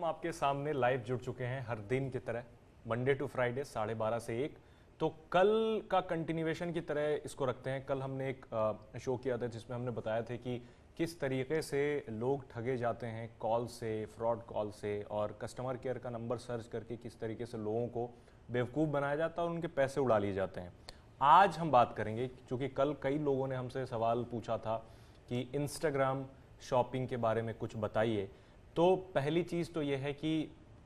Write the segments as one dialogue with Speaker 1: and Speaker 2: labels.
Speaker 1: हम आपके सामने लाइव जुड़ चुके हैं हर दिन की तरह, मंडे टू फ्राइडे 12:30 से 1। तो कल का कंटिन्यूएशन की तरह इसको रखते हैं। कल हमने एक शो किया था जिसमें हमने बताया था कि किस तरीके से लोग ठगे जाते हैं कॉल से, फ्रॉड कॉल से, और कस्टमर केयर का नंबर सर्च करके किस तरीके से लोगों को बेवकूफ़ बनाया जाता है और उनके पैसे उड़ा लिए जाते हैं। आज हम बात करेंगे, क्योंकि कल कई लोगों ने हमसे सवाल पूछा था कि इंस्टाग्राम शॉपिंग के बारे में कुछ बताइए। तो पहली चीज़ तो ये है कि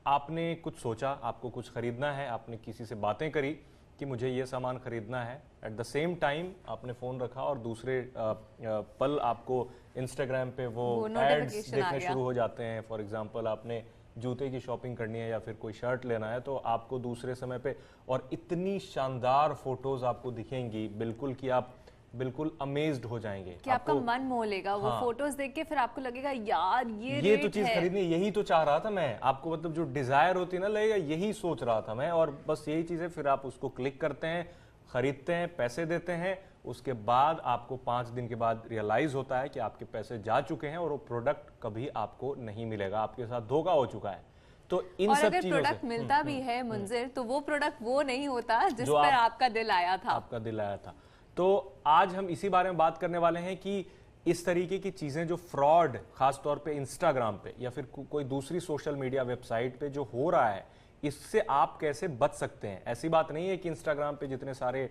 Speaker 1: आपने कुछ सोचा, आपको कुछ ख़रीदना है, आपने किसी से बातें करी कि मुझे ये सामान ख़रीदना है। एट द सेम टाइम आपने फ़ोन रखा और दूसरे पल आपको इंस्टाग्राम पे वो एड्स देखने शुरू हो जाते हैं। फॉर एग्जांपल आपने जूते की शॉपिंग करनी है या फिर कोई शर्ट लेना है तो आपको दूसरे समय पे और इतनी शानदार फोटोज़ आपको दिखेंगी बिल्कुल कि आप बिल्कुल अमेज्ड हो जाएंगे
Speaker 2: कि आपका मन मोह लेगा वो फोटोज देख के। फिर आपको लगेगा यार
Speaker 1: ये तो चीज खरीदनी, यही तो चाह रहा था मैं। आपको मतलब जो डिजायर होती है ना, लगेगा यही सोच रहा था मैं, और बस यही चीज है। फिर आप उसको क्लिक करते हैं, खरीदते हैं, पैसे देते हैं। उसके बाद आपको 5 दिन के बाद रियलाइज होता है कि आपके पैसे जा चुके हैं और वो प्रोडक्ट कभी आपको नहीं मिलेगा, आपके साथ धोखा हो चुका है। तो इन
Speaker 2: और
Speaker 1: सब
Speaker 2: अगर
Speaker 1: चीजों
Speaker 2: प्रोडक्ट मिलता भी है मुंजिर, तो वो प्रोडक्ट वो नहीं होता जिस पर आपका दिल आया था।
Speaker 1: तो आज हम इसी बारे में बात करने वाले हैं कि इस तरीके की चीजें जो फ्रॉड, खास तौर पे इंस्टाग्राम पे या फिर कोई दूसरी सोशल मीडिया वेबसाइट पे जो हो रहा है, इससे आप कैसे बच सकते हैं। ऐसी बात नहीं है कि इंस्टाग्राम पे जितने सारे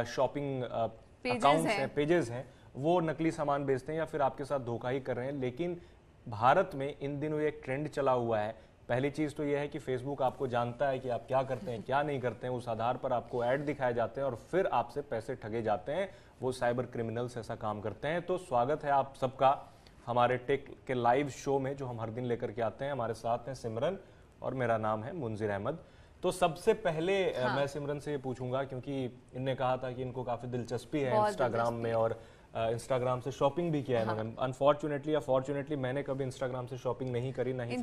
Speaker 1: शॉपिंग अकाउंट्स हैं, पेजेस हैं, वो नकली सामान बेचते हैं या फिर आपके साथ धोखा ही कर रहे हैं। लेकिन भारत में इन दिनों एक ट्रेंड चला हुआ है। पहली चीज़ तो यह है कि फेसबुक आपको जानता है कि आप क्या करते हैं, क्या नहीं करते हैं। उस आधार पर आपको ऐड दिखाए जाते हैं और फिर आपसे पैसे ठगे जाते हैं। वो साइबर क्रिमिनल्स ऐसा काम करते हैं। तो स्वागत है आप सबका हमारे टेक के लाइव शो में, जो हम हर दिन लेकर के आते हैं। हमारे साथ हैं सिमरन और मेरा नाम है मुंजिर अहमद। तो सबसे पहले मैं सिमरन से ये पूछूंगा, क्योंकि इन्होंने कहा था कि इनको काफ़ी दिलचस्पी है इंस्टाग्राम में और इंस्टाग्राम से शॉपिंग भी किया है इन्होंने। अनफॉर्चुनेटली या फॉर्चुनेटली मैंने कभी इंस्टाग्राम से शॉपिंग नहीं करी, नहीं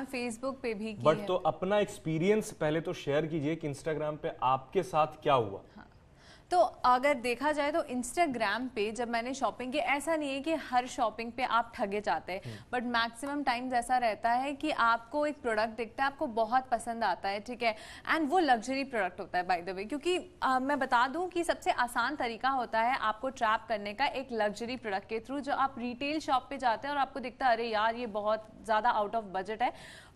Speaker 2: फेसबुक पे भी की
Speaker 1: बट तो अपना एक्सपीरियंस पहले तो शेयर कीजिए कि इंस्टाग्राम पे आपके साथ क्या हुआ।
Speaker 2: तो अगर देखा जाए तो इंस्टाग्राम पे जब मैंने शॉपिंग की, ऐसा नहीं है कि हर शॉपिंग पे आप ठगे जाते हैं, बट मैक्सिमम टाइम्स ऐसा रहता है कि आपको एक प्रोडक्ट दिखता है, आपको बहुत पसंद आता है, ठीक है, एंड वो लग्जरी प्रोडक्ट होता है बाय द वे। क्योंकि मैं बता दूं कि सबसे आसान तरीका होता है आपको ट्रैप करने का एक लग्जरी प्रोडक्ट के थ्रू। जो आप रिटेल शॉप पे जाते हैं और आपको दिखता है अरे यार ये बहुत ज़्यादा आउट ऑफ बजट है,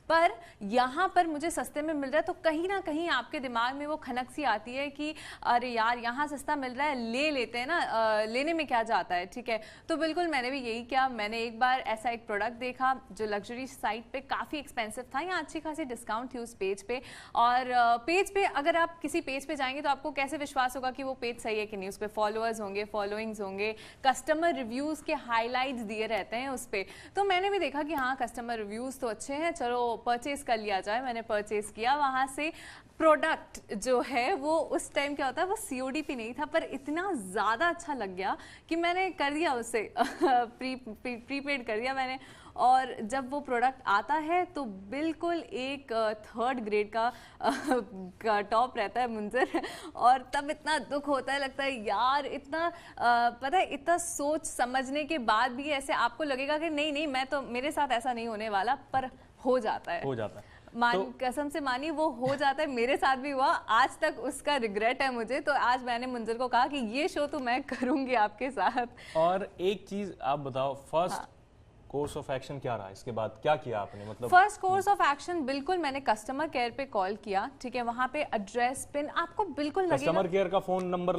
Speaker 2: पर यहाँ पर मुझे सस्ते में मिल रहा है, तो कहीं ना कहीं आपके दिमाग में वो खनक सी आती है कि अरे यार यहाँ सस्ता मिल रहा है, ले लेते हैं ना, लेने में क्या जाता है, ठीक है। तो बिल्कुल मैंने भी यही किया। मैंने एक बार ऐसा एक प्रोडक्ट देखा जो लग्जरी साइट पे काफ़ी एक्सपेंसिव था। यहाँ अच्छी खासी डिस्काउंट थी उस पेज पे, और पेज पे अगर आप किसी पेज पे जाएंगे तो आपको कैसे विश्वास होगा कि वो पेज सही है कि नहीं। उस पर फॉलोअर्स होंगे, फॉलोइंग्स होंगे, कस्टमर रिव्यूज़ के हाईलाइट्स दिए रहते हैं उस पर। तो मैंने भी देखा कि हाँ कस्टमर रिव्यूज़ तो अच्छे हैं, चलो परचेज कर लिया जाए। मैंने परचेज किया। वहां से प्रोडक्ट जो है वो उस टाइम क्या होता है, वो COD पे नहीं था, पर इतना ज़्यादा अच्छा लग गया कि मैंने कर दिया उसे प्रीपेड कर दिया मैंने। और जब वो प्रोडक्ट आता है तो बिल्कुल एक 3rd ग्रेड का टॉप रहता है मुंजिर, और तब इतना दुख होता है, लगता है यार इतना पता है, इतना सोच समझने के बाद भी ऐसे आपको लगेगा कि नहीं नहीं मैं तो, मेरे साथ ऐसा नहीं होने वाला, पर हो जाता है। कसम से मानिए वो हो जाता है। मेरे साथ भी हुआ, आज तक उसका रिग्रेट है मुझे। तो आज मैंने मुंजिर को कहा कि ये शो तो मैं करूंगी आपके साथ।
Speaker 1: और एक चीज आप बताओ, फर्स्ट कोर्स ऑफ एक्शन क्या रहा, इसके बाद क्या किया आपने? मतलब
Speaker 2: फर्स्ट कोर्स ऑफ एक्शन, बिल्कुल मैंने कस्टमर केयर पे कॉल किया, ठीक है। वहां पे एड्रेस पिन आपको बिल्कुल लगेगा,
Speaker 1: कस्टमर केयर का फोन नंबर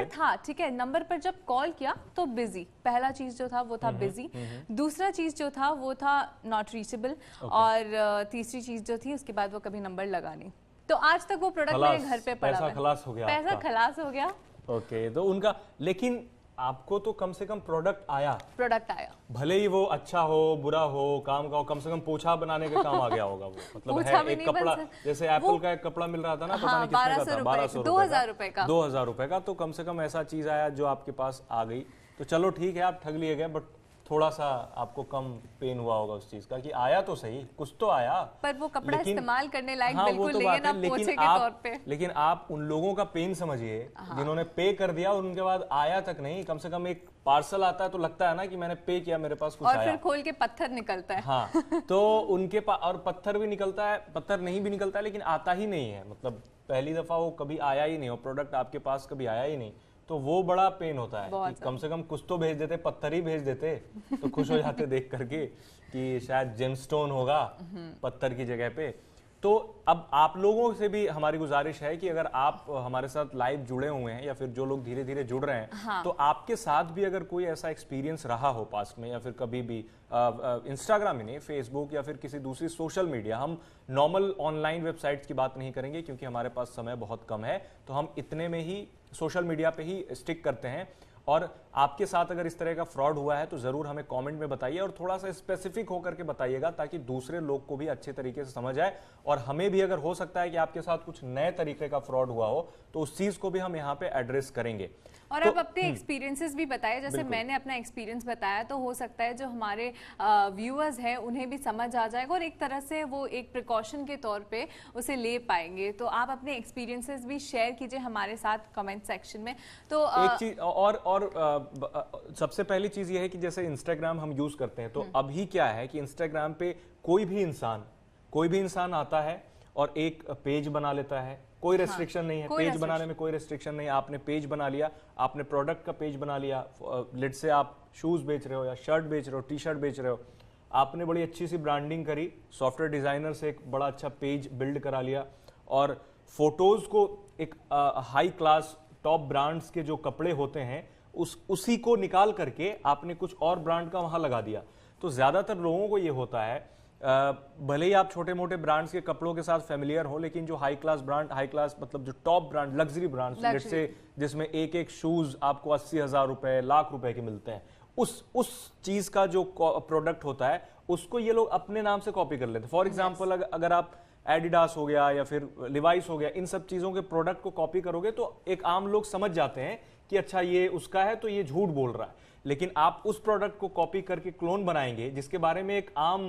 Speaker 2: था, ठीक है। नंबर पर जब कॉल किया तो बिजी, पहला चीज जो था वो था बिजी, दूसरा चीज जो था वो था नॉट रीचेबल, और तीसरी चीज जो थी उसके बाद वो कभी नंबर लगा नहीं। तो आज तक वो प्रोडक्ट मेरे घर पे पड़ा है।
Speaker 1: पैसा खलास हो गया। ओके, तो उनका, लेकिन आपको तो कम से कम प्रोडक्ट आया, भले ही वो अच्छा हो बुरा हो, काम का हो, कम से कम पोछा बनाने का काम आ गया होगा वो। मतलब है एक कपड़ा, जैसे एप्पल का एक कपड़ा मिल रहा था ना, पता नहीं कितने का था, 2000 रुपए का। तो कम से कम ऐसा चीज आया जो आपके पास आ गई। तो चलो ठीक है, आप ठग लिए गए, बट थोड़ा सा आपको कम पेन हुआ होगा उस चीज का कि आया तो सही, कुछ तो आया,
Speaker 2: पर वो कपड़ा इस्तेमाल करने लायक
Speaker 1: हाँ,
Speaker 2: बिल्कुल
Speaker 1: तो
Speaker 2: नहीं है ना, पोछे के तौर पे।
Speaker 1: लेकिन आप उन लोगों का पेन समझिए जिन्होंने पे कर दिया और उनके बाद आया तक नहीं। कम से कम एक पार्सल आता है तो लगता है ना कि मैंने पे किया, मेरे पास कुछ
Speaker 2: और
Speaker 1: आया।
Speaker 2: फिर खोल के पत्थर निकलता है।
Speaker 1: हाँ, तो उनके पास और पत्थर भी निकलता है, पत्थर नहीं भी निकलता है, लेकिन आता ही नहीं है। मतलब पहली दफा वो कभी आया ही नहीं, वो प्रोडक्ट आपके पास कभी आया ही नहीं, तो वो बड़ा पेन होता है कि कम से कम कुछ तो भेज देते, पत्थर ही भेज देते तो खुश हो जाते देख करके कि शायद जेमस्टोन होगा पत्थर की जगह पे। तो अब आप लोगों से भी हमारी गुजारिश है कि अगर आप हमारे साथ लाइव जुड़े हुए हैं या फिर जो लोग धीरे धीरे जुड़ रहे हैं, हाँ। तो आपके साथ भी अगर कोई ऐसा एक्सपीरियंस रहा हो पास्ट में या फिर कभी भी इंस्टाग्राम ही नहीं, फेसबुक या फिर किसी दूसरी सोशल मीडिया, हम नॉर्मल ऑनलाइन वेबसाइट्स की बात नहीं करेंगे क्योंकि हमारे पास समय बहुत कम है, तो हम इतने में ही सोशल मीडिया पे ही स्टिक करते हैं। और आपके साथ अगर इस तरह का फ्रॉड हुआ है तो जरूर हमें कमेंट में बताइए और थोड़ा सा स्पेसिफिक होकर के बताइएगा ताकि दूसरे लोग को भी अच्छे तरीके से समझ आए, और हमें भी अगर हो सकता है कि आपके साथ कुछ नए तरीके का फ्रॉड हुआ हो तो उस चीज को भी हम यहाँ पे एड्रेस करेंगे।
Speaker 2: और
Speaker 1: तो,
Speaker 2: आप अपने एक्सपीरियंसेस भी बताएं, जैसे मैंने अपना एक्सपीरियंस बताया, तो हो सकता है जो हमारे व्यूअर्स हैं उन्हें भी समझ आ जाएगा और एक तरह से वो एक प्रिकॉशन के तौर पे उसे ले पाएंगे। तो आप अपने एक्सपीरियंसेस भी शेयर कीजिए हमारे साथ कमेंट सेक्शन में। तो
Speaker 1: एक चीज और सबसे पहली चीज ये है कि जैसे इंस्टाग्राम हम यूज करते हैं, तो अभी क्या है कि इंस्टाग्राम पे कोई भी इंसान आता है और एक पेज बना लेता है, कोई रेस्ट्रिक्शन नहीं है, पेज बनाने में कोई रेस्ट्रिक्शन नहीं है। आपने पेज बना लिया, आपने प्रोडक्ट का पेज बना लिया, लेट्स से आप शूज बेच रहे हो या शर्ट बेच रहे हो, टी शर्ट बेच रहे हो, आपने बड़ी अच्छी सी ब्रांडिंग करी, सॉफ्टवेयर डिजाइनर से एक बड़ा अच्छा पेज बिल्ड करा लिया और फोटोज को एक हाई क्लास टॉप ब्रांड्स के जो कपड़े होते हैं उसी को निकाल करके आपने कुछ और ब्रांड का वहां लगा दिया। तो ज्यादातर लोगों को ये होता है, भले ही आप छोटे मोटे ब्रांड्स के कपड़ों के साथ फेमिलियर हो, लेकिन जो high class brand, high class मतलब जो टॉप ब्रांड, लग्जरी ब्रांड से जिसमें एक एक शूज आपको 80,000 रुपए, लाख रुपए के मिलते हैं, उस चीज का जो प्रोडक्ट होता है उसको ये लोग अपने नाम से कॉपी कर लेते हैं। फॉर एग्जाम्पल अगर आप एडिडास हो गया या फिर लिवाइस हो गया, इन सब चीजों के प्रोडक्ट को कॉपी करोगे तो एक आम लोग समझ जाते हैं कि अच्छा ये उसका है तो ये झूठ बोल रहा है। लेकिन आप उस प्रोडक्ट को कॉपी करके क्लोन बनाएंगे जिसके बारे में एक आम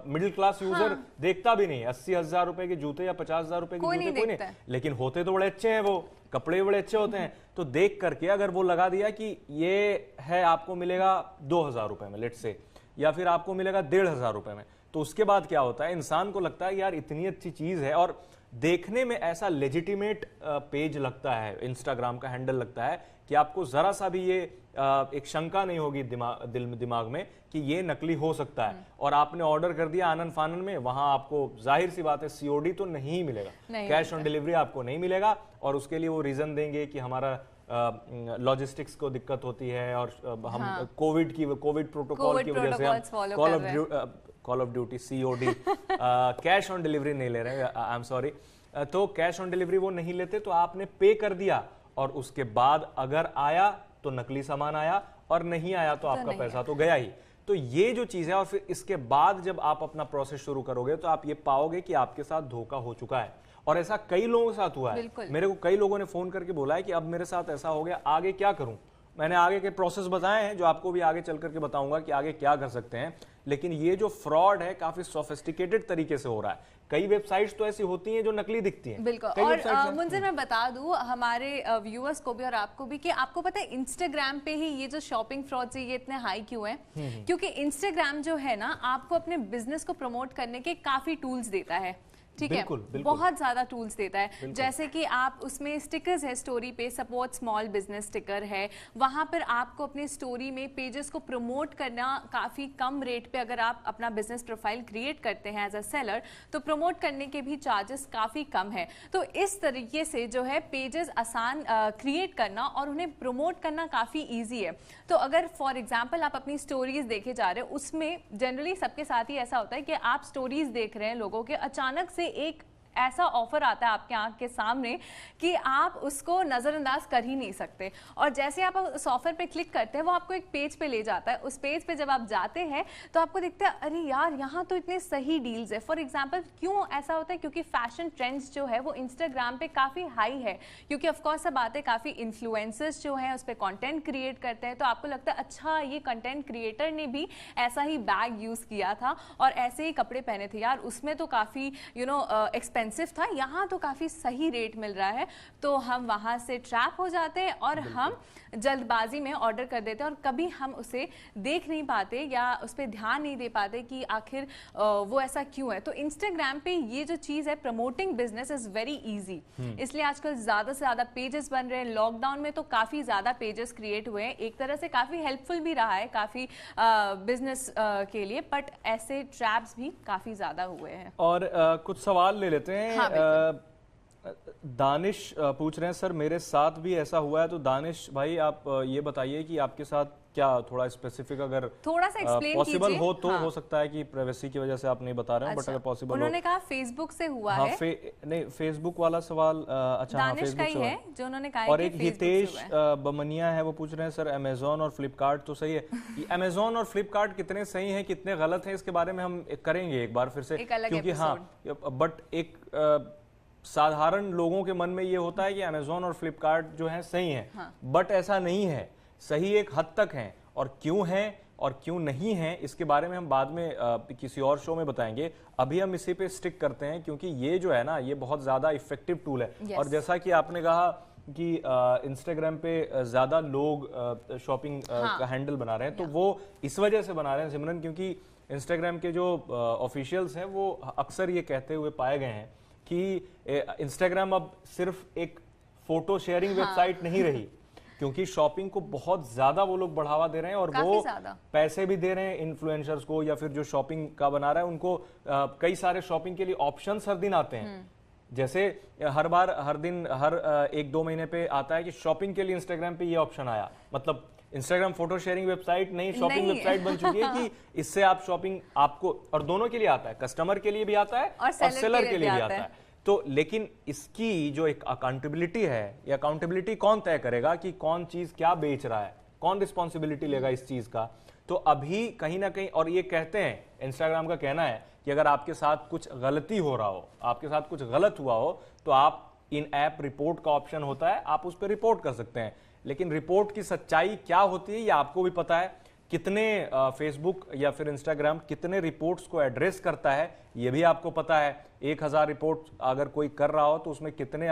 Speaker 1: मिडिल क्लास यूजर देखता भी नहीं है। 80,000 रुपए के जूते या 50,000 रुपए के जूते कोई नहीं, लेकिन होते तो बड़े अच्छे हैं, वो कपड़े बड़े अच्छे होते हैं, तो देख करके अगर वो लगा दिया कि ये है आपको मिलेगा 2,000 रुपए में लेट से, या फिर आपको मिलेगा 1,500 रुपए में, तो उसके बाद क्या होता है, इंसान को लगता है यार इतनी अच्छी चीज है और देखने में ऐसा लेजिटिमेट पेज लगता है, इंस्टाग्राम का हैंडल लगता है कि आपको जरा सा भी ये एक शंका नहीं होगी दिमाग में कि ये नकली हो सकता है। और आपने ऑर्डर कर दिया आनन फानन में, वहां आपको जाहिर सी बात है सीओडी तो नहीं मिलेगा, कैश ऑन डिलीवरी आपको नहीं मिलेगा, और उसके लिए वो रीजन देंगे कि हमारा लॉजिस्टिक्स को दिक्कत होती है और हम कोविड प्रोटोकॉल की वजह से हम call of duty COD cash on delivery नहीं ले रहे हैं, आई एम सॉरी। तो कैश ऑन डिलीवरी वो नहीं लेते, तो आपने पे कर दिया और उसके बाद अगर आया तो नकली सामान आया और नहीं आया तो आपका पैसा तो गया ही। तो ये जो चीज है, और फिर इसके बाद जब आप अपना प्रोसेस शुरू करोगे तो आप ये पाओगे कि आपके साथ धोखा हो चुका है, और ऐसा कई लोगों के साथ हुआ है। मेरे को कई लोगों ने फोन करके बोला है कि अब मेरे साथ ऐसा हो गया, आगे क्या करूं। मैंने आगे के प्रोसेस बताए हैं जो आपको भी आगे चल करके बताऊंगा कि आगे क्या कर सकते हैं। लेकिन ये जो फ्रॉड है काफी सोफिस्टिकेटेड तरीके से हो रहा है। कई वेबसाइट्स तो ऐसी होती हैं जो नकली दिखती हैं।
Speaker 2: बिल्कुल। और मुंजिर मैं बता दूं हमारे व्यूअर्स को भी और आपको भी कि आपको पता है इंस्टाग्राम पे ही ये जो शॉपिंग फ्रॉड्स है ये इतने हाई क्यों है? क्योंकि इंस्टाग्राम जो है ना आपको अपने बिजनेस को प्रमोट करने के काफी टूल्स देता है, ठीक है, बहुत ज्यादा टूल्स देता है। जैसे कि आप उसमें स्टिकर्स है, स्टोरी पे सपोर्ट स्मॉल बिजनेस स्टिकर है, वहां पर आपको अपने स्टोरी में पेजेस को प्रमोट करना काफी कम रेट पे, अगर आप अपना बिजनेस प्रोफाइल क्रिएट करते हैं एज अ सेलर तो प्रमोट करने के भी चार्जेस काफी कम है। तो इस तरीके से जो है पेजेस आसान क्रिएट करना और उन्हें प्रमोट करना काफी ईजी है। तो अगर फॉर एग्जाम्पल आप अपनी स्टोरीज देखे जा रहे हो, उसमें जनरली सबके साथ ही ऐसा होता है कि आप स्टोरीज देख रहे हैं लोगों के, अचानक से एक ऐसा ऑफर आता है आपके आंख के सामने कि आप उसको नजरअंदाज कर ही नहीं सकते। और जैसे आप उस ऑफर पे क्लिक करते हैं वो आपको एक पेज पे ले जाता है। उस पेज पे जब आप जाते हैं तो आपको दिखता है अरे यार यहाँ तो इतने सही डील्स है। फॉर एग्जाम्पल क्यों ऐसा होता है? क्योंकि फैशन ट्रेंड्स जो है वो इंस्टाग्राम पे काफी हाई है, क्योंकि ऑफकोर्स सब आते हैं, काफी इन्फ्लुएंसर्स जो हैं उस पर कंटेंट क्रिएट करते हैं, तो आपको लगता है अच्छा ये कंटेंट क्रिएटर ने भी ऐसा ही बैग यूज किया था और ऐसे ही कपड़े पहने थे, यार उसमें तो काफी एक्सपेंसिव था, यहाँ तो काफी सही रेट मिल रहा है। तो हम वहां से ट्रैप हो जाते हैं और हम जल्दबाजी में ऑर्डर कर देते हैं और कभी हम उसे देख नहीं पाते या उस पर ध्यान नहीं दे पाते कि आखिर वो ऐसा क्यों है। तो इंस्टाग्राम पे ये जो चीज है, promoting business is very easy, इसलिए आजकल ज्यादा से ज्यादा पेजेस बन रहे हैं। लॉकडाउन में तो काफी ज्यादा पेजेस क्रिएट हुए हैं, एक तरह से काफी हेल्पफुल भी रहा है काफी बिजनेस के लिए, बट ऐसे ट्रैप्स भी काफी ज्यादा हुए हैं।
Speaker 1: और कुछ सवाल ले लेते हैं।
Speaker 2: हाँ,
Speaker 1: दानिश पूछ रहे हैं सर मेरे साथ भी ऐसा हुआ है। तो दानिश भाई आप ये बताइए कि आपके साथ क्या थोड़ा स्पेसिफिक अगर
Speaker 2: थोड़ा सा एक्सप्लेन
Speaker 1: पॉसिबल हो तो
Speaker 2: हाँ।
Speaker 1: हो सकता है कि प्राइवेसी की वजह से आप नहीं बता रहे हो, बट अगर पॉसिबल
Speaker 2: उन्होंने कहा फेसबुक से हुआ
Speaker 1: हाँ,
Speaker 2: है।
Speaker 1: नहीं फेसबुक वाला सवाल अच्छा हाँ
Speaker 2: दानिश का
Speaker 1: फेसबुक
Speaker 2: ही
Speaker 1: से
Speaker 2: है जो उन्होंने कहा
Speaker 1: और
Speaker 2: है
Speaker 1: एक
Speaker 2: कि
Speaker 1: हितेश बमनिया है, वो पूछ रहे हैं सर अमेजोन और फ्लिपकार्ट तो सही है, अमेजोन और फ्लिपकार्ट कितने सही हैं कितने गलत हैं, इसके बारे में हम करेंगे एक बार फिर से, क्योंकि हाँ बट एक साधारण लोगों के मन में ये होता है कि अमेजोन और फ्लिपकार्ट जो है सही है, बट ऐसा नहीं है। सही एक हद तक है, और क्यों है और क्यों नहीं है इसके बारे में हम बाद में किसी और शो में बताएंगे। अभी हम इसी पे स्टिक करते हैं क्योंकि ये जो है ना ये बहुत ज्यादा इफेक्टिव टूल है। और जैसा कि आपने कहा कि इंस्टाग्राम पे ज्यादा लोग शॉपिंग का हैंडल बना रहे हैं, तो वो इस वजह से बना रहे हैं सिमरन, क्योंकि इंस्टाग्राम के जो ऑफिशियल्स हैं वो अक्सर ये कहते हुए पाए गए हैं कि इंस्टाग्राम अब सिर्फ एक फोटो शेयरिंग वेबसाइट नहीं रही, क्योंकि शॉपिंग को बहुत ज्यादा वो लोग बढ़ावा दे रहे हैं और वो पैसे भी दे रहे हैं इन्फ्लुएंसर्स को या फिर जो शॉपिंग का बना रहा है उनको। कई सारे शॉपिंग के लिए ऑप्शंस हर दिन आते हैं, जैसे हर दिन हर 1-2 महीने पे आता है कि शॉपिंग के लिए इंस्टाग्राम पे ये ऑप्शन आया, मतलब इंस्टाग्राम फोटो शेयरिंग वेबसाइट नहीं शॉपिंग वेबसाइट बन चुकी है कि इससे आप शॉपिंग आपको, और दोनों के लिए आता है, कस्टमर के लिए भी आता है और सेलर के लिए भी आता है। तो लेकिन इसकी जो एक अकाउंटेबिलिटी है, ये अकाउंटेबिलिटी कौन तय करेगा कि कौन चीज क्या बेच रहा है, कौन रिस्पॉन्सिबिलिटी लेगा इस चीज का। तो अभी कहीं ना कहीं, और ये कहते हैं, इंस्टाग्राम का कहना है कि अगर आपके साथ कुछ गलती हो रहा हो, आपके साथ कुछ गलत हुआ हो, तो आप इन ऐप रिपोर्ट का ऑप्शन होता है, आप उस पर रिपोर्ट कर सकते हैं। लेकिन रिपोर्ट की सच्चाई क्या होती है ये आपको भी पता है, कितने फेसबुक या फिर इंस्टाग्राम कितने रिपोर्ट्स को एड्रेस करता है ये भी आपको पता है। 1000 रिपोर्ट अगर कोई कर रहा हो तो उसमें कितने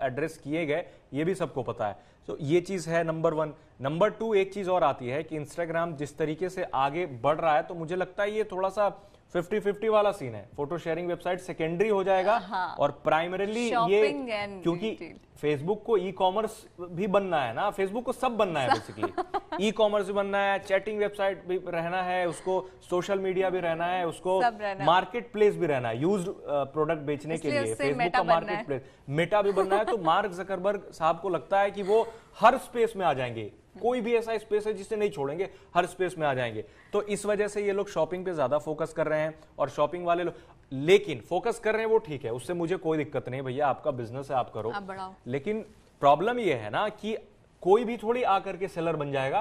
Speaker 1: एड्रेस किए गए ये भी सबको पता है। तो ये चीज है नंबर 1। नंबर 2 एक चीज और आती है कि इंस्टाग्राम जिस तरीके से आगे बढ़ रहा है, तो मुझे लगता है ये थोड़ा सा 50-50 वाला सीन है। फोटो शेयरिंग वेबसाइट सेकेंडरी हो जाएगा और प्राइमरीली ये, क्योंकि फेसबुक को ई कॉमर्स भी बनना है ना, फेसबुक को सब बनना है बेसिकली, ई कॉमर्स भी बनना है, चैटिंग वेबसाइट भी रहना है, उसको सोशल मीडिया भी रहना है, उसको मार्केट प्लेस भी रहना है, यूज्ड प्रोडक्ट बेचने के लिए फेसबुक का मार्केट प्लेस, मेटा भी बनना है। तो मार्क जकरबर्ग साहब को लगता है कि वो हर स्पेस में आ जाएंगे, कोई भी ऐसा स्पेस है जिसे नहीं छोड़ेंगे, हर स्पेस में आ जाएंगे। तो इस वजह से ये लोग शॉपिंग पे ज्यादा फोकस कर रहे हैं, और शॉपिंग वाले लोग लेकिन फोकस कर रहे हैं वो ठीक है, उससे मुझे कोई दिक्कत नहीं, भैया आपका बिजनेस है आप करो, लेकिन प्रॉब्लम ये है ना कि कोई भी थोड़ी आकर के सेलर बन जाएगा,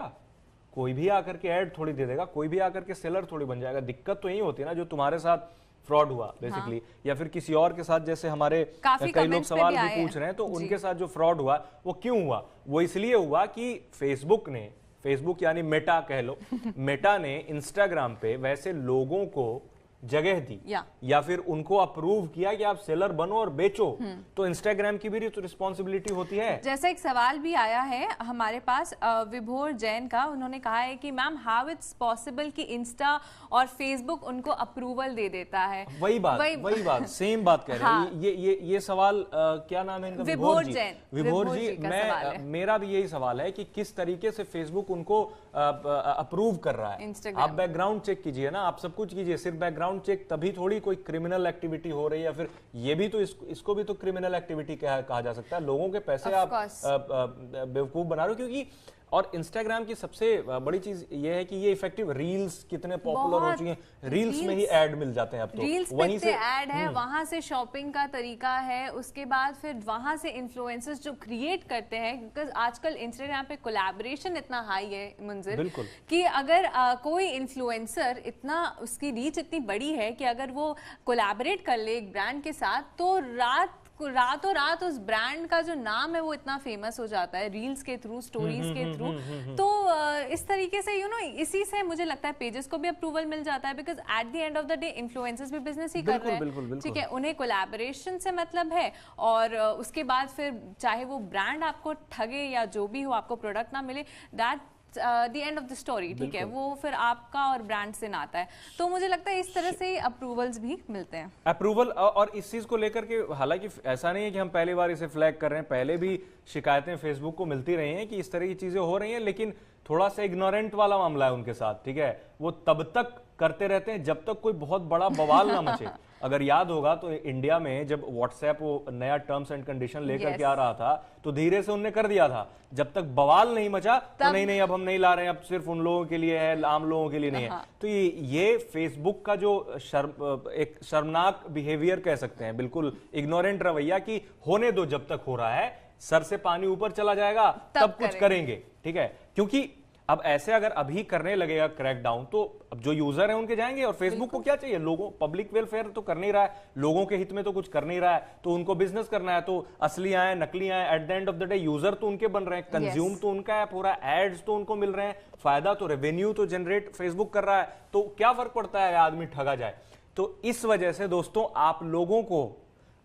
Speaker 1: कोई भी आकर के ऐड थोड़ी दे देगा, कोई भी आकर के सेलर थोड़ी बन जाएगा। दिक्कत तो यही होती है ना जो तुम्हारे साथ फ्रॉड हुआ बेसिकली, या फिर किसी और के साथ, जैसे हमारे कई लोग सवाल भी पूछ रहे हैं, तो उनके साथ जो फ्रॉड हुआ वो क्यों हुआ? वो इसलिए हुआ कि फेसबुक यानी मेटा कह लो, मेटा ने इंस्टाग्राम पे वैसे लोगों को जगह दी या फिर उनको अप्रूव किया कि आप सेलर बनो और बेचो, तो इंस्टाग्राम की भी तो रिस्पॉन्सिबिलिटी होती है।
Speaker 2: जैसे एक सवाल भी आया है हमारे पास विभोर जैन का, उन्होंने कहा है कि मैम हाउ इट्स पॉसिबल कि इंस्टा और फेसबुक उनको अप्रूवल दे देता है।
Speaker 1: वही बात सेम बात कह रहे हैं। ये सवाल क्या नाम है इनका? विभोर जी मेरा भी यही सवाल है कि किस तरीके से फेसबुक उनको अप्रूव कर रहा है। आप बैकग्राउंड चेक कीजिए ना, आप सब कुछ कीजिए, सिर्फ बैकग्राउंड चेक तभी थोड़ी कोई क्रिमिनल एक्टिविटी हो रही है, या फिर ये भी तो इसको भी तो क्रिमिनल एक्टिविटी कहा जा सकता है। लोगों के पैसे आप बेवकूफ बना रहे हो, क्योंकि और इंस्टाग्राम की सबसे बड़ी चीज ये है कि ये इफेक्टिव रील्स कितने पॉपुलर हो चुके हैं, रील्स में ही ऐड मिल जाते हैं अब तो,
Speaker 2: रील्स पे इतने ऐड है, वहां से शॉपिंग का तरीका है, उसके बाद फिर वहां से इन्फ्लुएंसर्स जो क्रिएट करते हैं, बिकॉज आजकल इंस्टाग्राम पे कोलैबोरेशन इतना हाई है मुंजिल कि अगर कोई इन्फ्लुएंसर इतना, उसकी रीच इतनी बड़ी है कि अगर वो कोलैबोरेट कर ले एक ब्रांड के साथ तो रातों रात उस ब्रांड का जो नाम है वो इतना फेमस हो जाता है रील्स के थ्रू, स्टोरीज के थ्रू। तो इस तरीके से इसी से मुझे लगता है पेजेस को भी अप्रूवल मिल जाता है, because at the end of the day influencers भी बिजनेस ही कर रहे हैं, ठीक है, उन्हें कोलैबोरेशन से मतलब है। और उसके बाद फिर चाहे वो ब्रांड आपको ठगे या जो भी हो, आपको प्रोडक्ट ना मिले, that the end of the story, ठीक है, वो फिर आपका और ब्रांड से नाता है। तो मुझे लगता है इस तरह से अप्रूवल्स भी मिलते हैं,
Speaker 1: अप्रूवल। और इस चीज को लेकर के हालांकि ऐसा नहीं है कि हम पहली बार इसे फ्लैग कर रहे हैं, पहले भी शिकायतें फेसबुक को मिलती रही हैं कि इस तरह की चीजें हो रही हैं, लेकिन थोड़ा सा इग्नोरेंट वाला मामला है उनके साथ, ठीक है, वो तब तक करते रहते हैं जब तक कोई बहुत बड़ा बवाल ना मचे। अगर याद होगा तो इंडिया में जब व्हाट्सएप वो नया टर्म्स एंड कंडीशन लेकर के आ रहा था तो धीरे से उन्होंने कर दिया था, जब तक बवाल नहीं मचा तो नहीं अब हम नहीं ला रहे हैं, अब सिर्फ उन लोगों के लिए है, आम लोगों के लिए नहीं है। तो ये फेसबुक का जो एक शर्मनाक बिहेवियर कह सकते हैं, बिल्कुल इग्नोरेंट रवैया कि होने दो, जब तक हो रहा है सर से पानी ऊपर चला जाएगा तब कुछ करेंगे, ठीक है। क्योंकि अब ऐसे अगर अभी करने लगेगा क्रैकडाउन तो अब जो यूजर है उनके जाएंगे, और फेसबुक को क्या चाहिए, लोगों, पब्लिक वेलफेयर तो कर नहीं रहा है, लोगों के हित में तो कुछ कर नहीं रहा है, तो उनको बिजनेस करना है, तो असली आए नकली आए, at the end of the day user तो उनके बन रहे हैं, कंज्यूम तो उनका है पूरा, एड्स तो उनको मिल रहे हैं, फायदा तो रेवेन्यू तो जनरेट फेसबुक कर रहा है, तो क्या फर्क पड़ता है आदमी ठगा जाए। तो इस वजह से दोस्तों आप लोगों को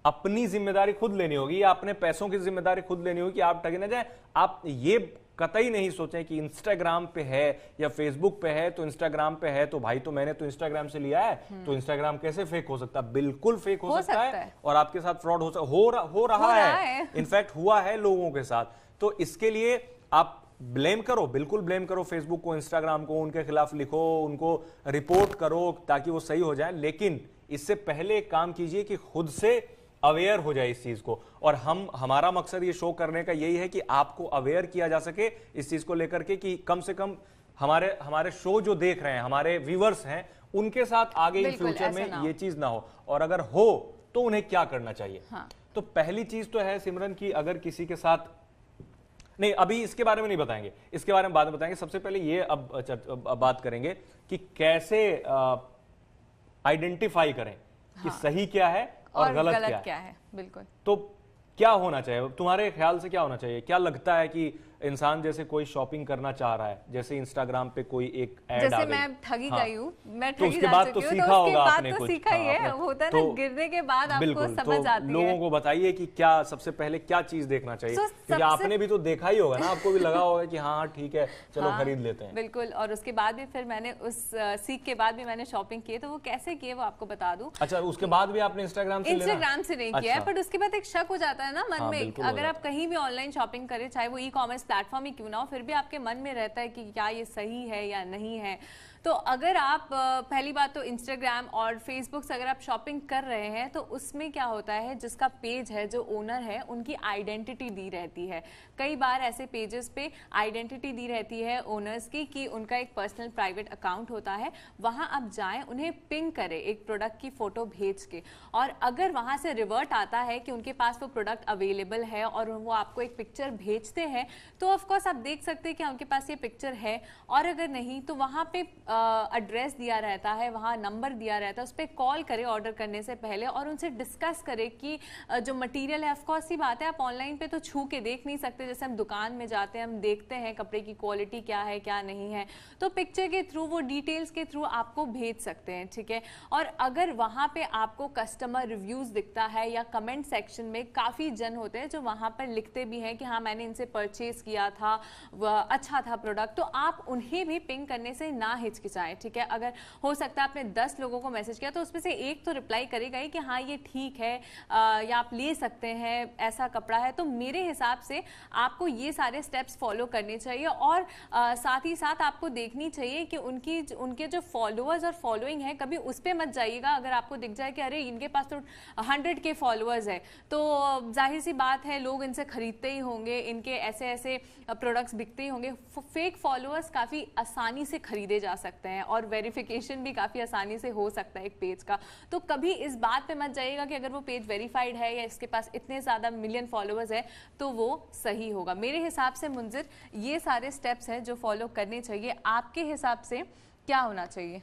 Speaker 1: अपनी जिम्मेदारी खुद लेनी होगी, या अपने पैसों की जिम्मेदारी खुद लेनी होगी कि आप ठगे ना जाए। आप ये कतई नहीं सोचें कि इंस्टाग्राम पे है या फेसबुक पे है तो इंस्टाग्राम पे है तो भाई तो मैंने तो इंस्टाग्राम से लिया है तो इंस्टाग्राम कैसे फेक हो सकता है। बिल्कुल फेक हो सकता है और आपके साथ फ्रॉड हो रहा है, इनफैक्ट हुआ है लोगों के साथ। तो इसके लिए आप ब्लेम करो, बिल्कुल ब्लेम करो फेसबुक को, इंस्टाग्राम को, उनके खिलाफ लिखो, उनको रिपोर्ट करो ताकि वो सही हो जाए, लेकिन इससे पहले एक काम कीजिए कि खुद से अवेयर हो जाए इस चीज को। और हमारा मकसद ये शो करने का यही है कि आपको अवेयर किया जा सके इस चीज को लेकर के, कि कम से कम हमारे शो जो देख रहे हैं, हमारे व्यूअर्स हैं, उनके साथ आगे इन फ्यूचर में ये चीज ना हो, और अगर हो तो उन्हें क्या करना चाहिए। हाँ। तो पहली चीज तो है सिमरन की, अगर किसी के साथ नहीं, अभी इसके बारे में नहीं बताएंगे, इसके बारे में बाद में बताएंगे। सबसे पहले ये अब बात करेंगे कि कैसे आइडेंटिफाई करें कि सही क्या है और गलत क्या है। बिल्कुल। तो क्या होना चाहिए तुम्हारे ख्याल से, क्या होना चाहिए, क्या लगता है कि इंसान जैसे कोई शॉपिंग करना चाह रहा है, जैसे इंस्टाग्राम पे कोई एक ऐड आ गई, मैं ठगी गई हूँ, मैं ठगी, तो उसके बाद तो सीखा होगा आपने कुछ, सीखा ही है, होता है ना, गिरने के बाद आपको समझ आती है। लोगों को बताइए कि क्या सबसे पहले क्या चीज देखना चाहिए, क्योंकि आपने भी तो देखा ही होगा ना, आपको भी लगा होगा कि हाँ ठीक है चलो खरीद लेते हैं। बिल्कुल। और उसके बाद भी फिर मैंने उस सीख के बाद भी मैंने शॉपिंग की, तो वो कैसे किए वो आपको बता दूं। अच्छा, उसके बाद भी आपने इंस्टाग्राम से नहीं किया है, बट उसके बाद एक शक हो जाता है ना मन में, अगर आप कहीं भी ऑनलाइन शॉपिंग करें, चाहे वो ई-कॉमर्स प्लेटफॉर्म ही क्यों ना हो, फिर भी आपके मन में रहता है कि क्या ये सही है या नहीं है। तो अगर आप पहली बात तो इंस्टाग्राम और फेसबुक से अगर आप शॉपिंग कर रहे हैं तो उसमें क्या होता है, जिसका पेज है, जो ओनर है, उनकी आइडेंटिटी दी रहती है। कई बार ऐसे पेजेस पे आइडेंटिटी दी रहती है ओनर्स की कि उनका एक पर्सनल प्राइवेट अकाउंट होता है, वहां आप जाएं, उन्हें पिंग करें एक प्रोडक्ट की फोटो भेज के, और अगर वहां से रिवर्ट आता है कि उनके पास वो प्रोडक्ट अवेलेबल है और वो आपको एक पिक्चर भेजते हैं, तो ऑफकोर्स आप देख सकते हैं कि उनके पास ये पिक्चर है। और अगर नहीं तो वहां पे एड्रेस दिया रहता है, वहाँ नंबर दिया रहता है, उस पर कॉल करें ऑर्डर करने से पहले और उनसे डिस्कस करें कि जो मटेरियल है, ऑफकोर्स ही बात है, आप ऑनलाइन पे तो छू के देख नहीं सकते, जैसे हम दुकान में जाते हैं, हम देखते हैं कपड़े की क्वालिटी क्या है क्या नहीं है, तो पिक्चर के थ्रू, वो डिटेल्स के थ्रू आपको भेज सकते हैं, ठीक है। और अगर वहाँ पे आपको कस्टमर रिव्यूज दिखता है या कमेंट सेक्शन में काफ़ी जन होते हैं जो वहाँ पर लिखते भी हैं कि हाँ मैंने इनसे परचेज किया था, अच्छा था प्रोडक्ट, तो आप उन्हें भी पिंग करने से ना हिचकिचाएं।
Speaker 2: हिचकिचाएं, ठीक है। अगर हो सकता है आपने 10 लोगों को मैसेज किया तो उसमें से एक तो रिप्लाई करेगा ही कि हाँ ये ठीक है, या आप ले सकते हैं, ऐसा कपड़ा है। तो मेरे हिसाब से आपको ये सारे स्टेप्स फॉलो करने चाहिए, और साथ ही साथ आपको देखनी चाहिए कि उनके जो फॉलोअर्स और फॉलोइंग है, कभी उस पर मत जाइएगा। अगर आपको दिख जाए कि अरे इनके पास तो 100K फॉलोअर्स है, तो जाहिर सी बात है लोग इनसे खरीदते ही होंगे, इनके ऐसे ऐसे प्रोडक्ट्स बिकते ही होंगे। फेक फॉलोअर्स काफ़ी आसानी से खरीदे जा सकते हैं, और वेरिफिकेशन भी काफ़ी आसानी से हो सकता है एक पेज का। तो कभी इस बात पे मत जाइएगा कि अगर वो पेज वेरीफाइड है या इसके पास इतने ज़्यादा मिलियन फॉलोअर्स है तो वो सही होगा। मेरे हिसाब से मुंजिर ये सारे स्टेप्स हैं जो फॉलो करने चाहिए। आपके हिसाब से क्या होना चाहिए?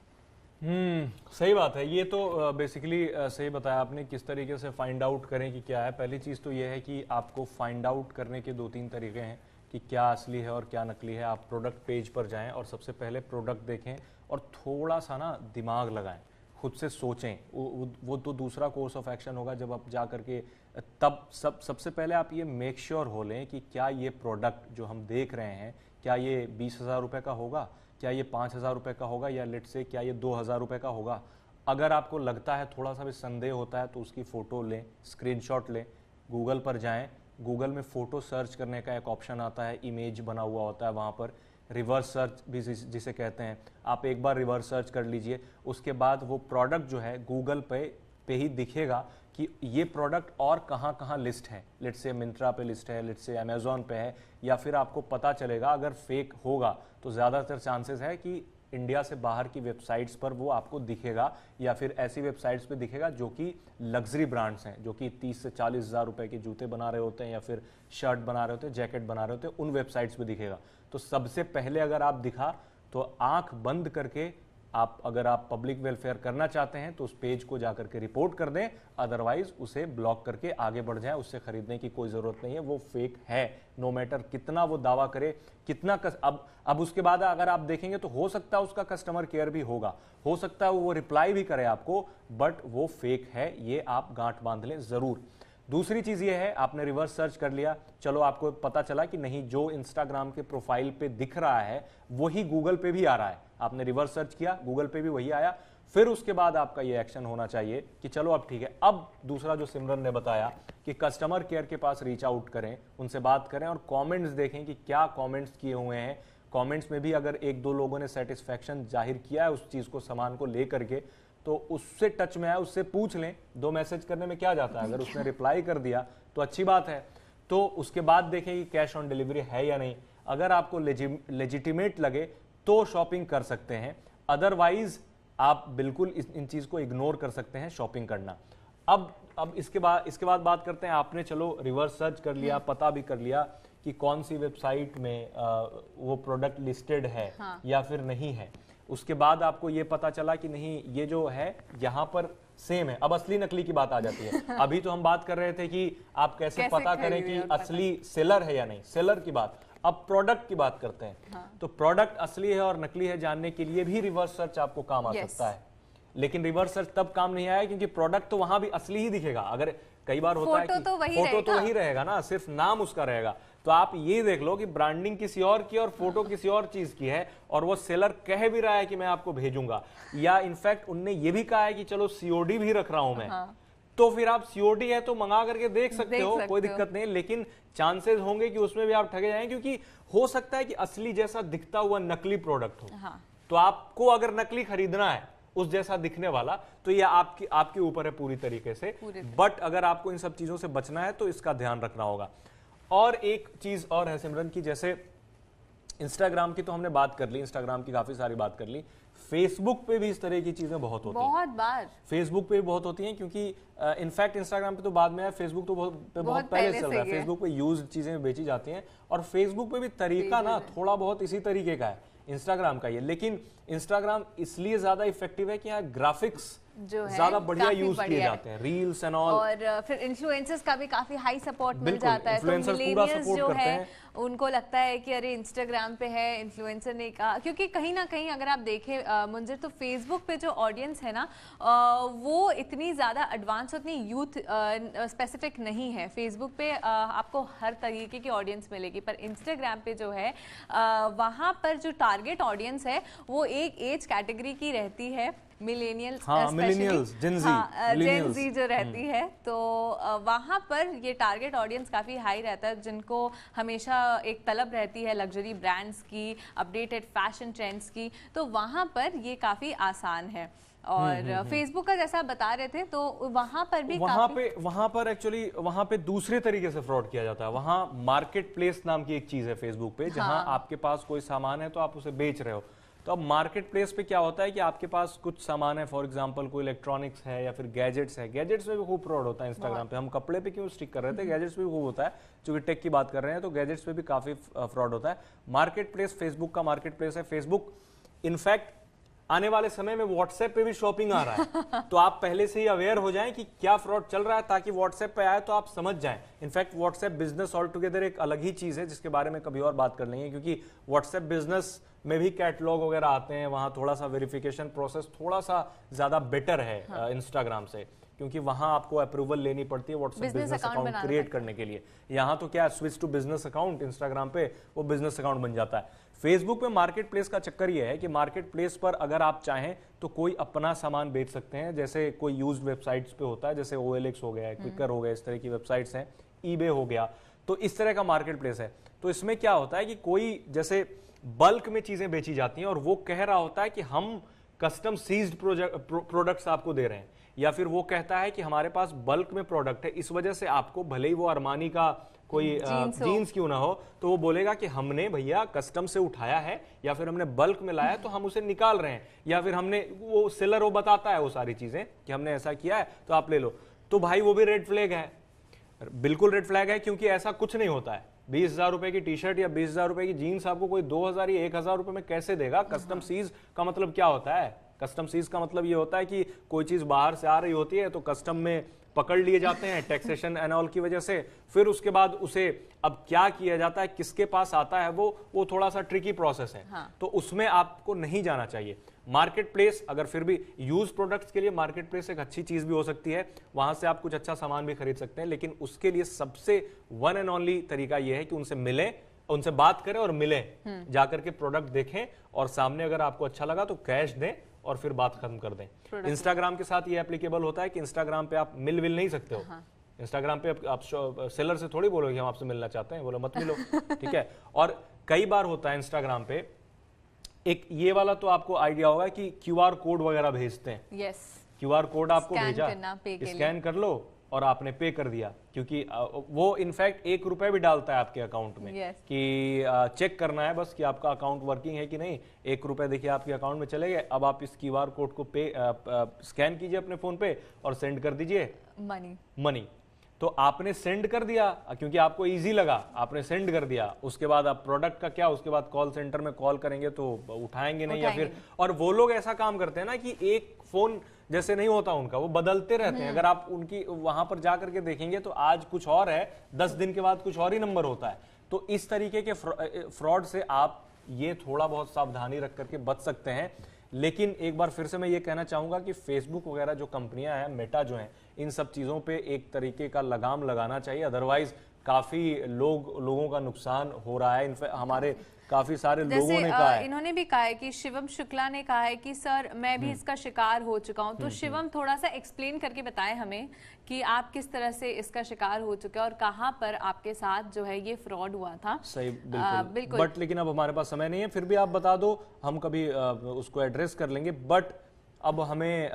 Speaker 1: सही बात है। ये तो बेसिकली सही बताया आपने, किस तरीके से फाइंड आउट करें कि क्या है। पहली चीज़ तो ये है कि आपको फाइंड आउट करने के 2-3 तरीके हैं कि क्या असली है और क्या नकली है। आप प्रोडक्ट पेज पर जाएं और सबसे पहले प्रोडक्ट देखें और थोड़ा सा ना दिमाग लगाएं, खुद से सोचें। वो तो दूसरा कोर्स ऑफ एक्शन होगा जब आप जा करके, तब सबसे पहले आप ये मेक श्योर हो लें कि क्या ये प्रोडक्ट जो हम देख रहे हैं, क्या ये 20,000 रुपये का होगा, क्या ये 5,000 रुपये का होगा, या लेट से क्या ये 2,000 रुपये का होगा। अगर आपको लगता है, थोड़ा सा भी संदेह होता है, तो उसकी फ़ोटो लें, स्क्रीनशॉट लें, गूगल पर जाएं, गूगल में फ़ोटो सर्च करने का एक ऑप्शन आता है, इमेज बना हुआ होता है वहाँ पर, रिवर्स सर्च भी जिसे कहते हैं। आप एक बार रिवर्स सर्च कर लीजिए, उसके बाद वो प्रोडक्ट जो है गूगल पे ही दिखेगा कि ये प्रोडक्ट और कहाँ कहाँ लिस्ट है। लेट से मिंत्रा पे लिस्ट है, लेट से अमेज़ॉन पे है, या फिर आपको पता चलेगा अगर फेक होगा तो ज़्यादातर चांसेस है कि इंडिया से बाहर की वेबसाइट्स पर वो आपको दिखेगा, या फिर ऐसी वेबसाइट्स पे दिखेगा जो कि लग्जरी ब्रांड्स हैं, जो कि 30 से 40 हज़ार रुपये के जूते बना रहे होते हैं, या फिर शर्ट बना रहे होते हैं, जैकेट बना रहे होते हैं, उन वेबसाइट्स पे दिखेगा। तो सबसे पहले अगर आप दिखा तो आंख बंद करके अगर आप पब्लिक वेलफेयर करना चाहते हैं तो उस पेज को जाकर के रिपोर्ट कर दें, अदरवाइज उसे ब्लॉक करके आगे बढ़ जाएं। उससे खरीदने की कोई ज़रूरत नहीं है, वो फेक है, नो मैटर कितना वो दावा करे, कितना अब उसके बाद अगर आप देखेंगे तो हो सकता है उसका कस्टमर केयर भी होगा, हो सकता है वो रिप्लाई भी करे आपको, बट वो फेक है, ये आप गांठ बांध लें ज़रूर। दूसरी चीज़ ये है, आपने रिवर्स सर्च कर लिया, चलो आपको पता चला कि नहीं, जो इंस्टाग्राम के प्रोफाइल पे दिख रहा है वही गूगल पे भी आ रहा है। आपने रिवर्स सर्च किया, गूगल पे भी वही आया। फिर उसके बाद आपका ये एक्शन होना चाहिए कि चलो अब ठीक है। अब दूसरा जो सिमरन ने बताया कि कस्टमर केयर के पास रीच आउट करें, उनसे बात करें और कमेंट्स देखें कि क्या कमेंट्स किए हुए हैं। कमेंट्स में भी अगर 1-2 लोगों ने सेटिस्फैक्शन जाहिर किया है उस चीज़ को, सामान को लेकर के, तो उससे टच में आए, उससे पूछ लें। 2 मैसेज करने में क्या जाता है, अगर उसने रिप्लाई कर दिया तो अच्छी बात है। तो उसके बाद देखें कि कैश ऑन डिलीवरी है या नहीं। अगर आपको लेजिटिमेट लगे तो शॉपिंग कर सकते हैं, अदरवाइज आप बिल्कुल इन चीज़ को इग्नोर कर सकते हैं शॉपिंग करना। अब इसके बाद बात करते हैं, आपने चलो रिवर्स सर्च कर लिया, पता भी कर लिया कि कौन सी वेबसाइट में वो प्रोडक्ट लिस्टेड है या फिर नहीं है। उसके बाद आपको ये पता चला कि नहीं, ये जो है यहाँ पर सेम है। अब असली नकली की बात आ जाती है। अभी तो हम बात कर रहे थे कि आप कैसे पता करें कि असली सेलर है या नहीं, सेलर की बात। अब प्रोडक्ट की बात करते हैं। तो प्रोडक्ट असली है और नकली है जानने के लिए भी रिवर्स सर्च आपको काम आ सकता है, लेकिन रिवर्स सर्च तब काम नहीं आया क्योंकि प्रोडक्ट तो वहां भी असली ही दिखेगा। अगर कई बार होता है कि फोटो तो वही रहेगा ना, सिर्फ नाम उसका रहेगा। तो आप ये देख लो कि ब्रांडिंग किसी और की और फोटो किसी और चीज की है, और वो सेलर कह भी रहा है कि मैं आपको भेजूंगा, या इनफैक्ट उनने ये भी कहा है कि चलो सीओडी भी रख रहा हूं मैं। तो फिर आप सीओडी है तो मंगा करके देख सकते हो, कोई दिक्कत नहीं। लेकिन चांसेस होंगे कि उसमें भी आप ठगे जाएं, क्योंकि हो सकता है कि असली जैसा दिखता हुआ नकली प्रोडक्ट हो। तो आपको अगर नकली खरीदना है उस जैसा दिखने वाला, तो ये आपके ऊपर है पूरी तरीके से। बट अगर आपको इन सब चीजों से बचना है तो इसका ध्यान रखना होगा। और एक चीज और है सिमरन की, जैसे इंस्टाग्राम की तो हमने बात कर ली, इंस्टाग्राम की काफी सारी बात कर ली। फेसबुक पे भी इस तरह की चीजें बहुत होती हैं, बहुत बार फेसबुक पे भी बहुत होती हैं, क्योंकि इनफैक्ट इंस्टाग्राम पे तो बाद में है, फेसबुक तो बहुत पहले चल रहा है। फेसबुक पे यूज चीजें बेची जाती हैं, और फेसबुक पे भी तरीका ना थोड़ा बहुत इसी तरीके का है इंस्टाग्राम का ये। लेकिन इंस्टाग्राम इसलिए ज्यादा इफेक्टिव है कि यहाँ ग्राफिक्स
Speaker 2: जो है
Speaker 1: ज्यादा बढ़िया
Speaker 2: काफी
Speaker 1: यूज किए
Speaker 2: बढ़िया है।
Speaker 1: जाते हैं, रील्स एंड ऑल।
Speaker 2: और फिर इन्फ्लुएंसर्स का भी काफी हाई सपोर्ट मिल
Speaker 1: बिल्कुल,
Speaker 2: जाता है, तो
Speaker 1: influencers पूरा
Speaker 2: मिलेनियल्स
Speaker 1: support
Speaker 2: जो
Speaker 1: करते
Speaker 2: है
Speaker 1: हैं।
Speaker 2: उनको लगता है कि अरे इंस्टाग्राम पे है, इन्फ्लुएंसर ने कहा, क्योंकि कहीं ना कहीं अगर आप देखें मुंजिर, तो फेसबुक पे जो ऑडियंस है ना वो इतनी ज़्यादा एडवांस, उतनी यूथ स्पेसिफिक नहीं है। फेसबुक पे आपको हर तरीके की ऑडियंस मिलेगी, पर इंस्टाग्राम पे जो है वहाँ पर जो टारगेट ऑडियंस है वो एक एज कैटेगरी की रहती है, मिलेनियल्स,
Speaker 1: हाँ, मिलेनियल्स,
Speaker 2: जेन ज़ी जो रहती है, तो वहाँ पर ये टारगेट ऑडियंस काफ़ी हाई रहता है, जिनको हमेशा एक तलब रहती है लग्जरी ब्रांड्स की, अपडेटेड फैशन ट्रेंड्स की, तो वहाँ पर ये काफ़ी आसान है। और फेसबुक का जैसा आप बता रहे थे, तो वहाँ पर भी
Speaker 1: वहाँ पर एक्चुअली वहाँ पे दूसरे तरीके से फ्रॉड किया जाता है। वहाँ मार्केट प्लेस नाम की एक चीज है फेसबुक पे, जहाँ आपके पास कोई सामान है तो आप उसे बेच रहे हो। तो अब मार्केट प्लेस पे क्या होता है कि आपके पास कुछ सामान है, फॉर एग्जांपल कोई इलेक्ट्रॉनिक्स है या फिर गैजेट्स है। गैजेट्स में भी खूब फ्रॉड होता है इंस्टाग्राम पे। हम कपड़े पे क्यों स्टिक कर रहे थे, गैजेट्स पे भी खूब होता है, क्योंकि टेक की बात कर रहे हैं तो गैजेट्स पे भी काफी फ्रॉड होता है। मार्केट प्लेस फेसबुक का मार्केट प्लेस है। फेसबुक इनफैक्ट आने वाले समय में व्हाट्सएप पे भी शॉपिंग आ रहा है, तो आप पहले से ही अवेयर हो जाएं कि क्या फ्रॉड चल रहा है, ताकि व्हाट्सएप पे आए तो आप समझ जाएं। In fact WhatsApp business all together एक अलग ही चीज है, जिसके बारे में कभी और बात कर लेंगे, क्योंकि व्हाट्सएप बिजनेस में भी कैटलॉग वगैरह आते हैं। वहां थोड़ा सा वेरिफिकेशन प्रोसेस थोड़ा सा ज्यादा बेटर है इंस्टाग्राम से, क्योंकि वहां आपको अप्रूवल लेनी पड़ती है व्हाट्सएप बिजनेस अकाउंट क्रिएट करने के लिए। यहाँ तो क्या switch to business account, Instagram पे वो बिजनेस अकाउंट बन जाता है। फेसबुक पे मार्केट प्लेस का चक्कर ये है कि मार्केट प्लेस पर अगर आप चाहें तो कोई अपना सामान बेच सकते हैं, जैसे कोई यूज्ड वेबसाइट्स पे होता है, जैसे OLX हो गया, क्विकर हो गया, इस तरह की वेबसाइट्स हैं, ईबे हो गया, तो इस तरह का मार्केट प्लेस है। तो इसमें क्या होता है कि कोई जैसे बल्क में चीजें बेची जाती हैं और वो कह रहा होता है कि हम कस्टम सीज्ड प्रोडक्ट्स आपको दे रहे हैं, या फिर वो कहता है कि हमारे पास बल्क में प्रोडक्ट है, इस वजह से आपको, भले ही वो अरमानी का कोई जीन्स क्यों ना हो, तो वो बोलेगा कि हमने भैया कस्टम से उठाया है, या फिर हमने बल्क में लाया तो हम उसे निकाल रहे हैं, या फिर हमने, वो सेलर वो बताता है वो सारी चीजें कि हमने ऐसा किया है तो आप ले लो। तो भाई वो भी रेड फ्लैग है, बिल्कुल रेड फ्लैग है, क्योंकि ऐसा कुछ नहीं होता है। 20,000 रुपए की टी शर्ट या 20,000 रुपए की जीन्स आपको कोई 2,000 या 1,000 रुपए में कैसे देगा? कस्टम सीज का मतलब क्या होता है? कस्टम सीज का मतलब ये होता है कि कोई चीज बाहर से आ रही होती है तो कस्टम में पकड़ लिए जाते हैं टैक्सेशन एंड ऑल की वजह से, फिर उसके बाद उसे अब क्या किया जाता है, किसके पास आता है, वो थोड़ा सा ट्रिकी प्रोसेस है। तो उसमें आपको नहीं जाना चाहिए। मार्केट प्लेस अगर फिर भी यूज प्रोडक्ट्स के लिए मार्केट प्लेस एक अच्छी चीज भी हो सकती है, वहां से आप कुछ अच्छा सामान भी खरीद सकते हैं, लेकिन उसके लिए सबसे वन एंड ओनली तरीका यह है कि उनसे मिलें, उनसे बात करें और मिलें, जाकर के प्रोडक्ट देखें और सामने अगर आपको अच्छा लगा तो कैश दें और फिर बात खत्म कर दें। इंस्टाग्राम के साथ ये एप्लीकेबल होता है कि इंस्टाग्राम पे आप मिल नहीं सकते हो। इंस्टाग्राम पे आप सेलर से थोड़ी बोलोगे हम आपसे मिलना चाहते हैं, बोलो मत मिलो, ठीक है। और कई बार होता है इंस्टाग्राम पे एक ये वाला, तो आपको आइडिया होगा कि QR कोड वगैरह भेजते हैं।
Speaker 2: यस,
Speaker 1: QR कोड आपको
Speaker 2: स्कैन
Speaker 1: भेजा,
Speaker 2: करना, पे के लिए।
Speaker 1: स्कैन कर लो और आपने पे कर दिया, क्योंकि वो इनफैक्ट 1 रुपए भी डालता है आपके अकाउंट में, कि चेक करना है बस कि आपका अकाउंट वर्किंग है कि नहीं। 1 रुपए देखिए आपके अकाउंट में चले गए। अब आप इस QR कोड को स्कैन कीजिए अपने फोन पे और सेंड कर दीजिए मनी। तो आपने सेंड कर दिया क्योंकि आपको इजी लगा, आपने सेंड कर दिया। उसके बाद आप प्रोडक्ट का क्या, उसके बाद कॉल सेंटर में कॉल करेंगे तो उठाएंगे नहीं, या फिर, और वो लोग ऐसा काम करते हैं ना कि एक फोन जैसे नहीं होता उनका, वो बदलते रहते हैं। अगर आप उनकी वहां पर जाकर के देखेंगे तो आज कुछ और है, 10 दिन के बाद कुछ और ही नंबर होता है। तो इस तरीके के फ्रॉड से आप ये थोड़ा बहुत सावधानी रख करके बच सकते हैं। लेकिन एक बार फिर से मैं ये कहना चाहूंगा कि फेसबुक वगैरह जो कंपनियां हैं, मेटा जो हैं, इन सब चीजों पे एक तरीके का लगाम लगाना चाहिए, अदरवाइज काफी लोगों का नुकसान हो रहा है। इनफैक्ट हमारे काफी सारे लोगों ने कहा है,
Speaker 2: इन्होंने भी कहा है कि शिवम शुक्ला ने कहा है कि सर मैं भी इसका शिकार हो चुका हूं। तो शिवम थोड़ा सा एक्सप्लेन करके बताएं हमें कि आप किस तरह से इसका शिकार हो चुके हैं और कहां पर आपके साथ जो है ये फ्रॉड हुआ था।
Speaker 1: सही, बिल्कुल। बट लेकिन अब हमारे पास समय नहीं है, फिर भी आप बता दो, हम कभी उसको एड्रेस कर लेंगे। बट अब हमें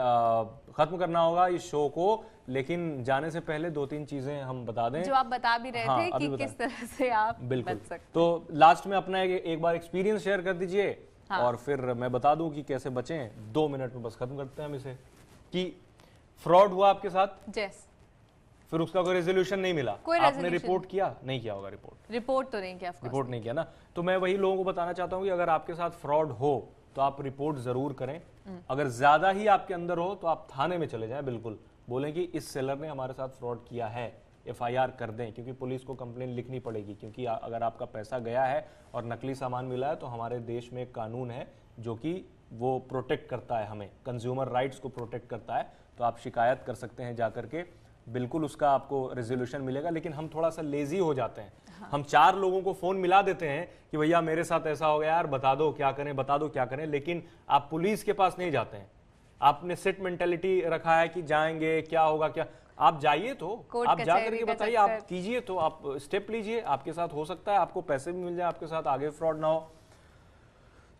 Speaker 1: खत्म करना होगा इस शो को, लेकिन जाने से पहले 2-3 चीजें हम बता दें
Speaker 2: जो आप बता भी रहे थे कि किस तरह से आप बच सकते।
Speaker 1: तो लास्ट में अपना एक बार एक्सपीरियंस शेयर कर दीजिए, और फिर मैं बता दूं कि कैसे बचें। 2 मिनट में बस खत्म करते हैं हम इसे। कि फ्रॉड हुआ आपके साथ, फिर उसका कोई रेजोल्यूशन नहीं मिला, आपने रिपोर्ट किया? नहीं किया होगा रिपोर्ट तो नहीं किया,
Speaker 2: रिपोर्ट नहीं किया
Speaker 1: ना। तो मैं वही लोगों को बताना चाहता हूं कि अगर आपके साथ फ्रॉड हो तो आप रिपोर्ट जरूर करें। अगर ज्यादा ही आपके अंदर हो तो आप थाने में चले जाएं, बिल्कुल बोलें कि इस सेलर ने हमारे साथ फ्रॉड किया है, FIR कर दें, क्योंकि पुलिस को कंप्लेन लिखनी पड़ेगी। क्योंकि अगर आपका पैसा गया है और नकली सामान मिला है तो हमारे देश में एक कानून है जो कि वो प्रोटेक्ट करता है, हमें कंज्यूमर राइट्स को प्रोटेक्ट करता है। तो आप शिकायत कर सकते हैं जाकर के, बिल्कुल उसका आपको रेजोल्यूशन मिलेगा। लेकिन हम थोड़ा सा लेजी हो जाते हैं। हाँ। हम 4 लोगों को फोन मिला देते हैं कि भैया मेरे साथ ऐसा हो गया यार, बता दो क्या करें, बता दो क्या करें, लेकिन आप पुलिस के पास नहीं जाते हैं। आपने सेट मेंटेलिटी रखा है कि जाएंगे, क्या होगा क्या, आप जाइए तो आप जा करके बताइए, आप कीजिए, तो आप स्टेप लीजिए, आपके साथ हो सकता है आपको पैसे भी मिल जाए, आपके साथ आगे फ्रॉड ना हो।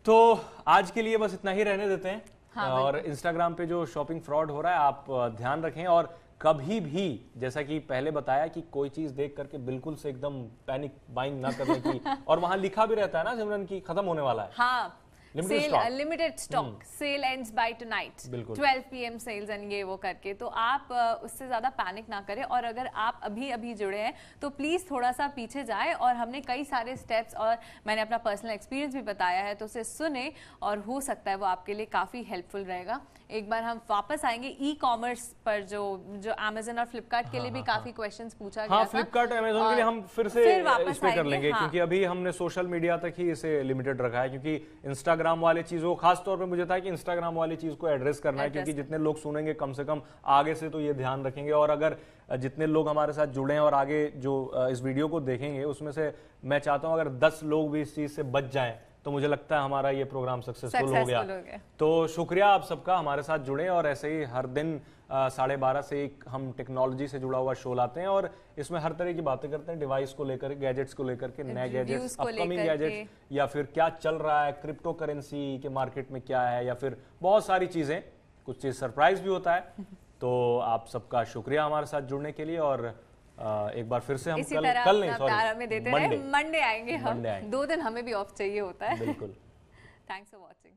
Speaker 1: तो आज के लिए बस इतना ही रहने देते हैं। हाँ, और इंस्टाग्राम पे जो शॉपिंग फ्रॉड हो रहा है आप ध्यान रखें, और कभी भी जैसा कि पहले बताया कि कोई चीज देख करके बिल्कुल से एकदम पैनिक बाइंग ना करने की। और वहां लिखा भी रहता है ना सिमरन की खत्म होने वाला है।
Speaker 2: हाँ, limited stock, sale ends by tonight, 12 PM sales end ये वो करके। तो आप उससे ज्यादा पैनिक ना करें। और अगर आप अभी जुड़े हैं तो प्लीज थोड़ा सा पीछे जाएं, और हमने कई सारे स्टेप्स और मैंने अपना पर्सनल एक्सपीरियंस भी बताया है, तो उसे सुने और हो सकता है वो आपके लिए काफी हेल्पफुल रहेगा। एक बार हम वापस आएंगे ई-कॉमर्स पर, जो Amazon और फ्लिपकार्ट के लिए भी काफी क्वेश्चंस पूछा गया था।
Speaker 1: फ्लिपकार्ट Amazon के लिए हम फिर से इस पे कर लेंगे, क्योंकि अभी हमने सोशल मीडिया तक ही इसे लिमिटेड रखा है। क्योंकि इंस्टाग्राम वाले चीजों, खास तौर पे मुझे था कि इंस्टाग्राम वाली चीज को एड्रेस करना है, क्योंकि जितने लोग सुनेंगे कम से कम आगे से तो ये ध्यान रखेंगे। और अगर जितने लोग हमारे साथ जुड़े हैं और आगे जो इस वीडियो को देखेंगे, उसमें से मैं चाहता हूं अगर 10 लोग भी इस चीज से बच जाएं तो मुझे लगता है हमारा ये प्रोग्राम सक्सेसफुल हो गया। तो शुक्रिया आप सबका, हमारे साथ जुड़े, और ऐसे ही हर दिन 12:30 से एक हम टेक्नोलॉजी से जुड़ा हुआ शो लाते हैं, और इसमें हर तरह की बातें करते हैं, डिवाइस को लेकर, गैजेट्स को लेकर के, नए गैजेट्स, अपकमिंग गैजेट्स, या फिर क्या चल रहा है क्रिप्टो करेंसी के मार्केट में क्या है, या फिर बहुत सारी चीजें, कुछ चीज सरप्राइज भी होता है। तो आप सबका शुक्रिया हमारे साथ जुड़ने के लिए। और एक बार फिर से हम कल नहीं
Speaker 2: देते रहे, मंडे आएंगे हम, 2 दिन हमें भी ऑफ चाहिए होता है।
Speaker 1: बिल्कुल।
Speaker 2: Thanks for watching.